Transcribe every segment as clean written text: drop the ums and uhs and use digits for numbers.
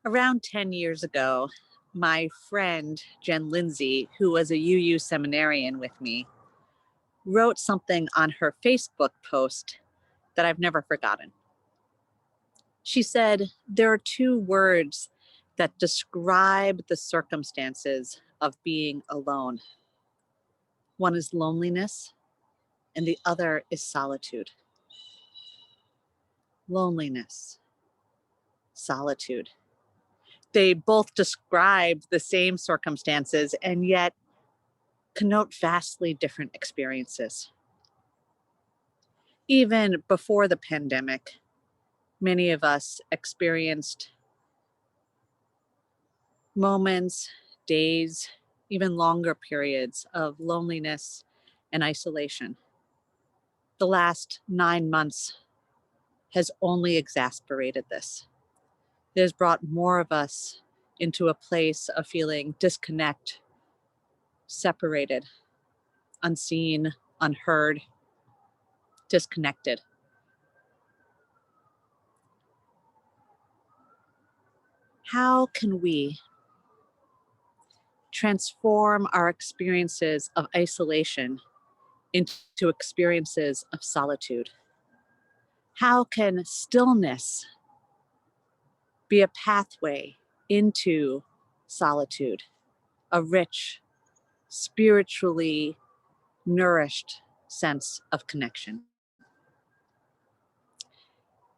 Around 10 years ago, my friend Jen Lindsay, who was a UU seminarian with me, wrote something on her Facebook post that I've never forgotten. She said, there are two words that describe the circumstances of being alone. One is loneliness, and the other is solitude. Loneliness, solitude. They both describe the same circumstances and yet connote vastly different experiences. Even before the pandemic, many of us experienced moments, days, even longer periods of loneliness and isolation. The last 9 months has only exacerbated this. It has brought more of us into a place of feeling disconnect, separated, unseen, unheard, disconnected. How can we transform our experiences of isolation into experiences of solitude? How can stillness be a pathway into solitude, a rich, spiritually nourished sense of connection?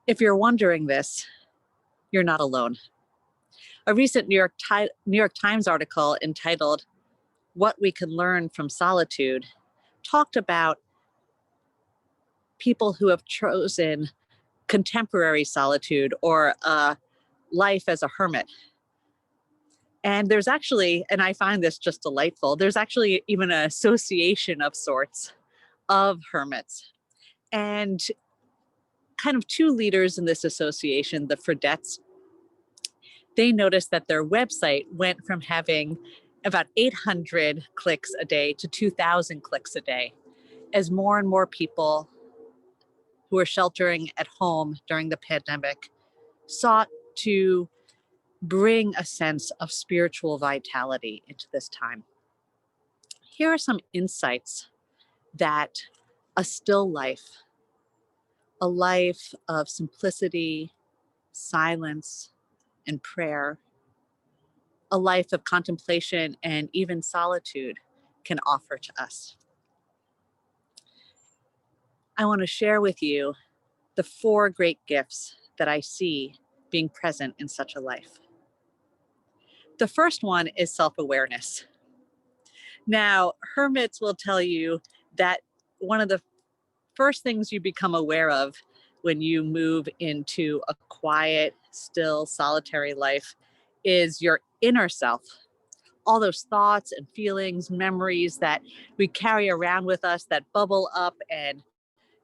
If you're wondering this, you're not alone. A recent New York Times article entitled "What We Can Learn from Solitude" talked about people who have chosen contemporary solitude or life as a hermit. And there's actually, and I find this just delightful, there's actually even an association of sorts of hermits. And kind of two leaders in this association, the Fredettes, they noticed that their website went from having about 800 clicks a day to 2,000 clicks a day as more and more people who were sheltering at home during the pandemic sought to bring a sense of spiritual vitality into this time. Here are some insights that a still life, a life of simplicity, silence, and prayer, a life of contemplation and even solitude can offer to us. I want to share with you the 4 great gifts that I see being present in such a life. The first one is self-awareness. Now, hermits will tell you that one of the first things you become aware of when you move into a quiet, still, solitary life is your inner self. All those thoughts and feelings, memories that we carry around with us that bubble up and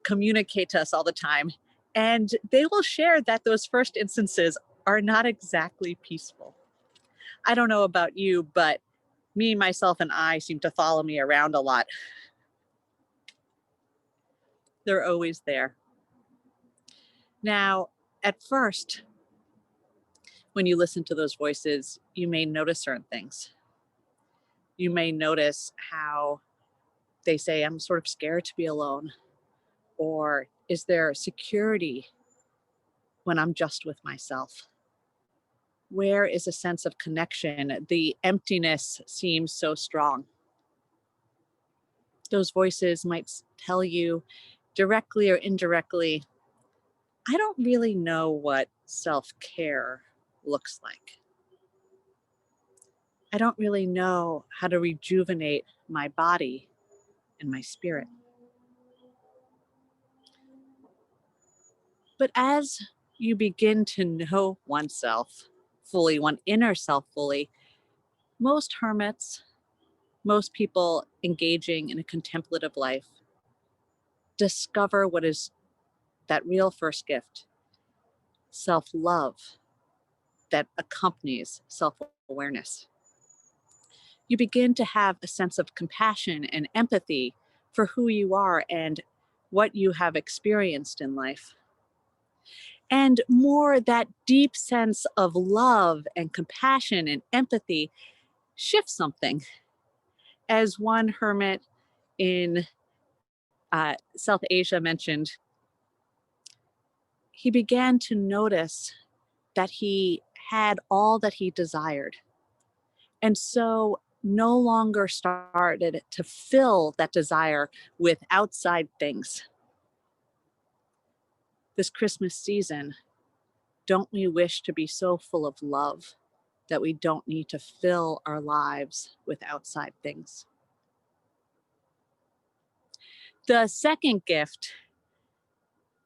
communicate to us all the time. And they will share that those first instances are not exactly peaceful. I don't know about you, but me, myself, and I seem to follow me around a lot. They're always there. Now, at first, when you listen to those voices, you may notice certain things. You may notice how they say, I'm sort of scared to be alone. Or is there security when I'm just with myself? Where is a sense of connection? The emptiness seems so strong. Those voices might tell you directly or indirectly, I don't really know what self-care looks like. I don't really know how to rejuvenate my body and my spirit. But as you begin to know oneself fully, one inner self fully, most hermits, most people engaging in a contemplative life, discover what is that real first gift, self-love that accompanies self-awareness. You begin to have a sense of compassion and empathy for who you are and what you have experienced in life. And more, that deep sense of love and compassion and empathy shifts something. As one hermit in South Asia mentioned, he began to notice that he had all that he desired. And so no longer started to fill that desire with outside things. This Christmas season, don't we wish to be so full of love that we don't need to fill our lives with outside things? The second gift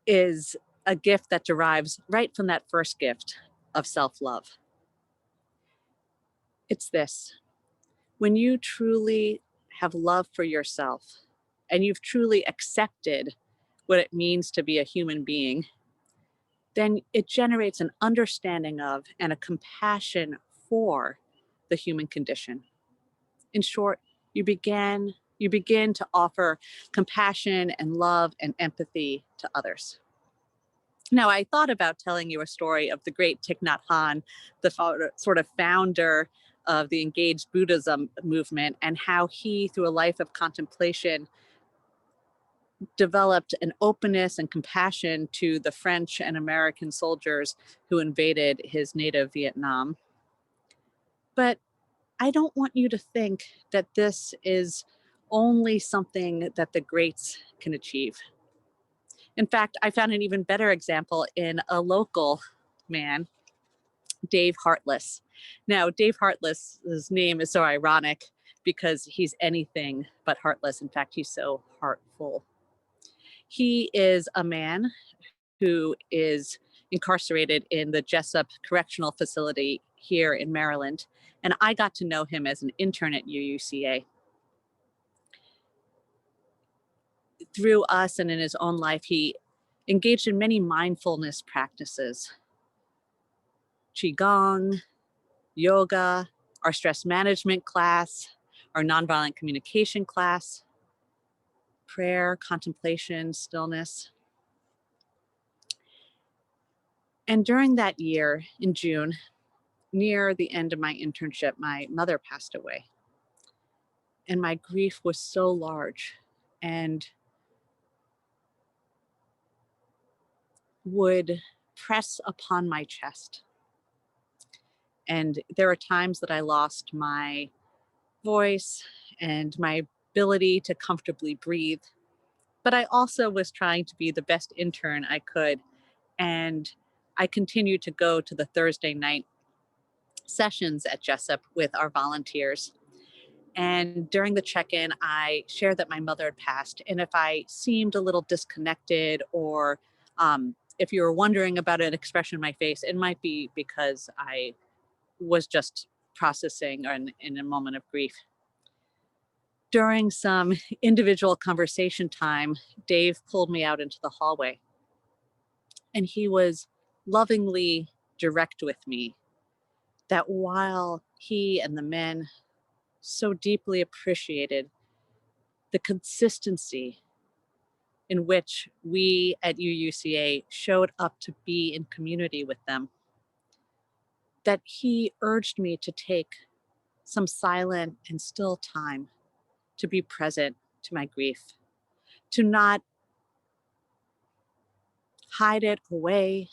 is a gift that derives right from that first gift of self-love. It's this: when you truly have love for yourself and you've truly accepted what it means to be a human being, then it generates an understanding of and a compassion for the human condition. In short, you begin to offer compassion and love and empathy to others. Now, I thought about telling you a story of the great Thich Nhat Hanh, the sort of founder of the engaged Buddhism movement, and how he, through a life of contemplation, developed an openness and compassion to the French and American soldiers who invaded his native Vietnam. But I don't want you to think that this is only something that the greats can achieve. In fact, I found an even better example in a local man, Dave Heartless. Now, Dave Heartless's name is so ironic because he's anything but heartless. In fact, he's so heartful. He is a man who is incarcerated in the Jessup Correctional Facility here in Maryland, and I got to know him as an intern at UUCA. Through us and in his own life, he engaged in many mindfulness practices: Qigong, yoga, our stress management class, our nonviolent communication class, prayer, contemplation, stillness. And during that year, in June, near the end of my internship, my mother passed away. And my grief was so large and would press upon my chest. And there were times that I lost my voice and my ability to comfortably breathe. But I also was trying to be the best intern I could. And I continued to go to the Thursday night sessions at Jessup with our volunteers. And during the check-in, I shared that my mother had passed. And if I seemed a little disconnected, or if you were wondering about an expression in my face, it might be because I was just processing or in a moment of grief. During some individual conversation time, Dave pulled me out into the hallway, and he was lovingly direct with me that while he and the men so deeply appreciated the consistency in which we at UUCA showed up to be in community with them, that he urged me to take some silent and still time to be present to my grief, to not hide it away,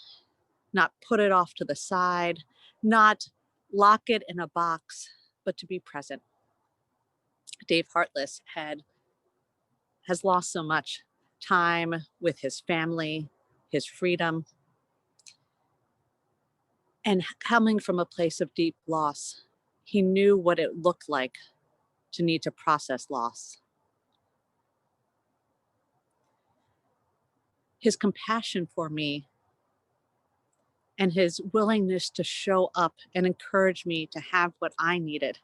not put it off to the side, not lock it in a box, but to be present. Dave Heartless has lost so much time with his family, his freedom, and coming from a place of deep loss, he knew what it looked like to need to process loss. His compassion for me and his willingness to show up and encourage me to have what I needed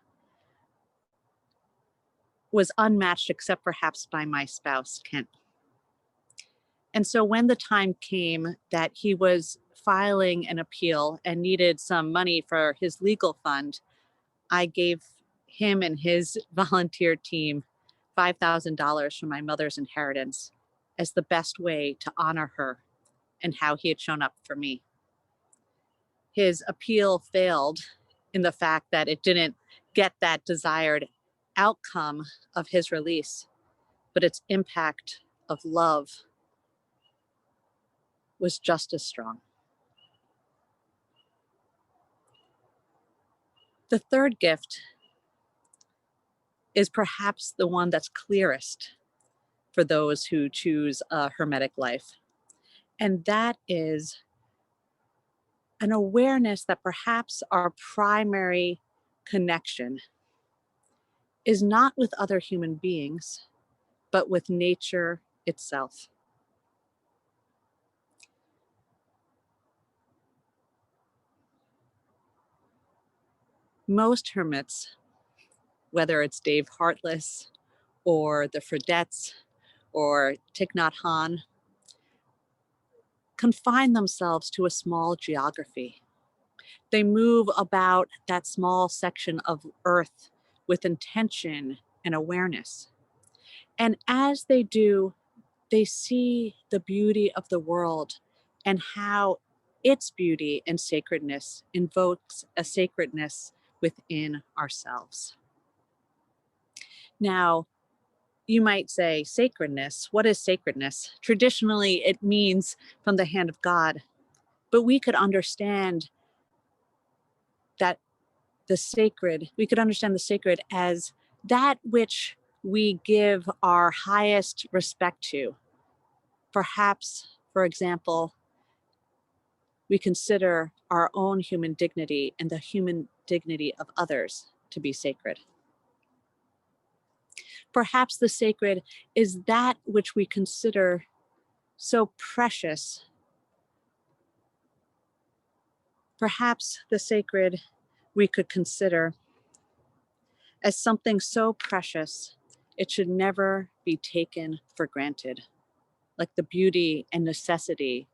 was unmatched, except perhaps by my spouse, Kent. And so when the time came that he was filing an appeal and needed some money for his legal fund, I gave him and his volunteer team $5,000 from my mother's inheritance as the best way to honor her and how he had shown up for me. his appeal failed in the fact that it didn't get that desired outcome of his release, but its impact of love was just as strong. The third gift is perhaps the one that's clearest for those who choose a hermetic life. And that is an awareness that perhaps our primary connection is not with other human beings, but with nature itself. Most hermits, whether it's Dave Heartless or the Fredettes or Thich Nhat Hanh, confine themselves to a small geography. They move about that small section of earth with intention and awareness. And as they do, they see the beauty of the world and how its beauty and sacredness invokes a sacredness within ourselves. Now, you might say, sacredness. What is sacredness? Traditionally, it means from the hand of God, but we could understand that we could understand the sacred as that which we give our highest respect to. Perhaps, for example, we consider our own human dignity and the human dignity of others to be sacred. Perhaps the sacred is that which we consider so precious. Perhaps the sacred we could consider as something so precious it should never be taken for granted, like the beauty and necessity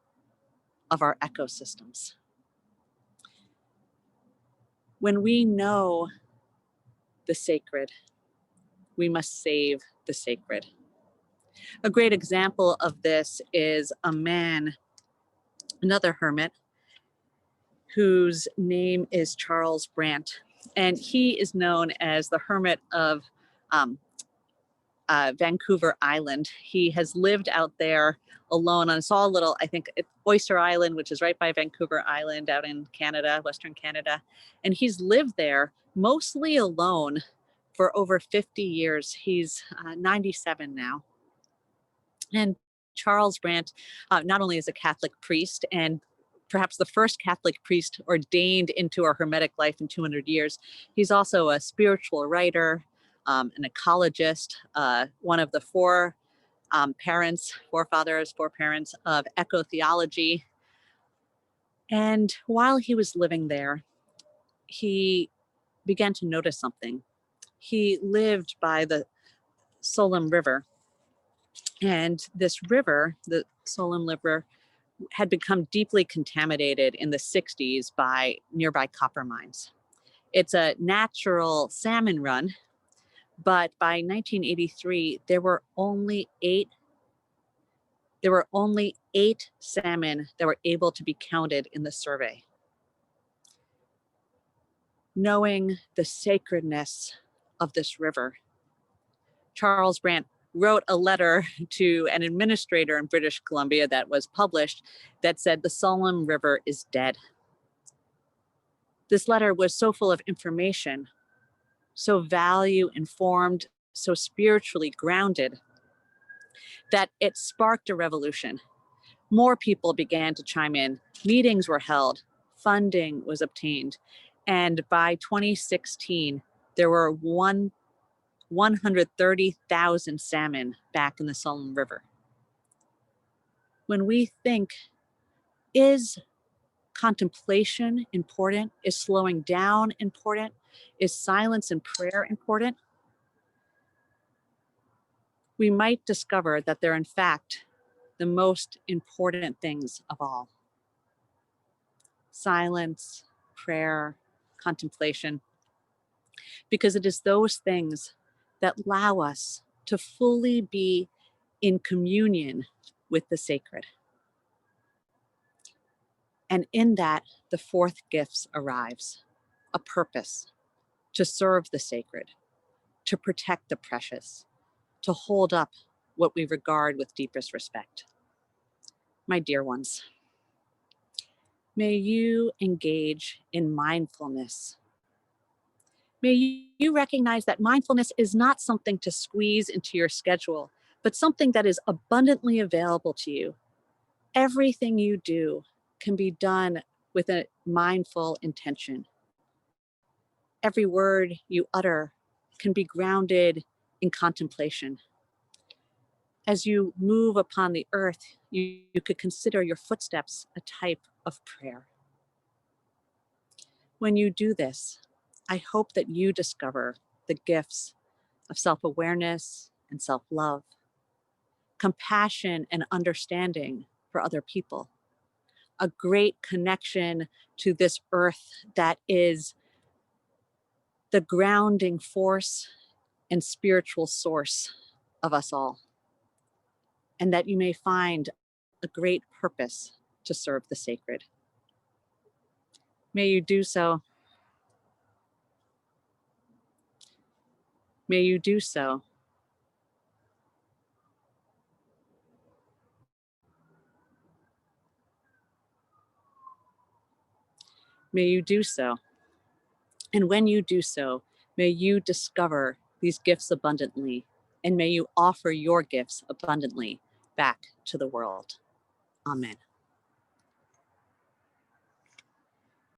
of our ecosystems. When we know the sacred, we must save the sacred. A great example of this is a man, another hermit, whose name is Charles Brandt. And he is known as the hermit of Vancouver Island. He has lived out there alone on a small little, I think, Oyster Island, which is right by Vancouver Island out in Canada, Western Canada. And he's lived there mostly alone for over 50 years. He's 97 now. And Charles Brandt not only is a Catholic priest and perhaps the first Catholic priest ordained into a hermetic life in 200 years, he's also a spiritual writer, an ecologist, one of the four parents of ecotheology. And while he was living there, he began to notice something. He lived by the Solemn River. And this river, the Solemn River, had become deeply contaminated in the 60s by nearby copper mines. It's a natural salmon run, but by 1983, there were only eight salmon that were able to be counted in the survey. Knowing the sacredness of this river, Charles Brandt wrote a letter to an administrator in British Columbia that was published that said the Solemn River is dead. This letter was so full of information, so value informed, so spiritually grounded, that it sparked a revolution. More people began to chime in, meetings were held, funding was obtained, and by 2016, there were 130,000 salmon back in the Solemn River. When we think, is contemplation important? Is slowing down important? Is silence and prayer important? We might discover that they're in fact the most important things of all. Silence, prayer, contemplation, because it is those things that allow us to fully be in communion with the sacred. And in that, the fourth gift arrives, a purpose to serve the sacred, to protect the precious, to hold up what we regard with deepest respect. My dear ones, may you engage in mindfulness. May you recognize that mindfulness is not something to squeeze into your schedule, but something that is abundantly available to you. Everything you do can be done with a mindful intention. Every word you utter can be grounded in contemplation. As you move upon the earth, you could consider your footsteps a type of prayer. When you do this, I hope that you discover the gifts of self-awareness and self-love, compassion and understanding for other people, a great connection to this earth that is the grounding force and spiritual source of us all, and that you may find a great purpose to serve the sacred. May you do so. May you do so. May you do so. And when you do so, may you discover these gifts abundantly, and may you offer your gifts abundantly back to the world. Amen.